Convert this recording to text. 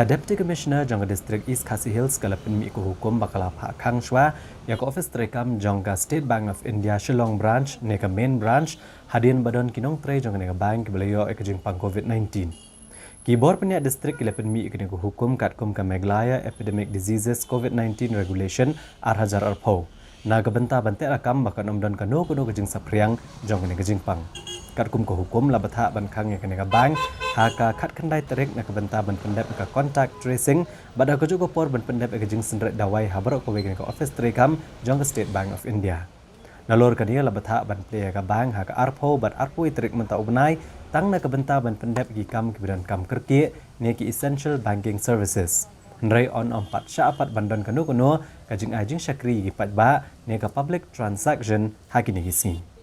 Deputy Commissioner jangka District East Khasi Hills kalapan mi hukum bakal Khang Shwa ya office terekam jangka State Bank of India Shillong branch neka main branch hadian badan kinong tre jangka neka bank beliau ekajing pang COVID-19. Kibor penyak district kalapan mi hukum katkum ka Meglaya Epidemic Diseases COVID-19 Regulation arhajar arpau. Naga benta bantek rakam bakal nomdan kano kajing sapriang jangka neka jing pang. Katkum ko hukum labatha ban Khang ya kaneka bank haka khat khandai terik nak benta ban pendep ka contact tracing bada ko juga por ban pendep ka jing sendret dawai habar ko wegen ka office terekam jong State Bank of India. Nalor kania labatha ban play ka bank haka arpo bat arpo terik menta ubnai tang nak benta ban pendep gi kam kibiran kam kerki ne ki essential banking services. Nrai on empat syapat bandan kanu ka jing ajing syakri gi patba ne ka public transaction hakini gisi.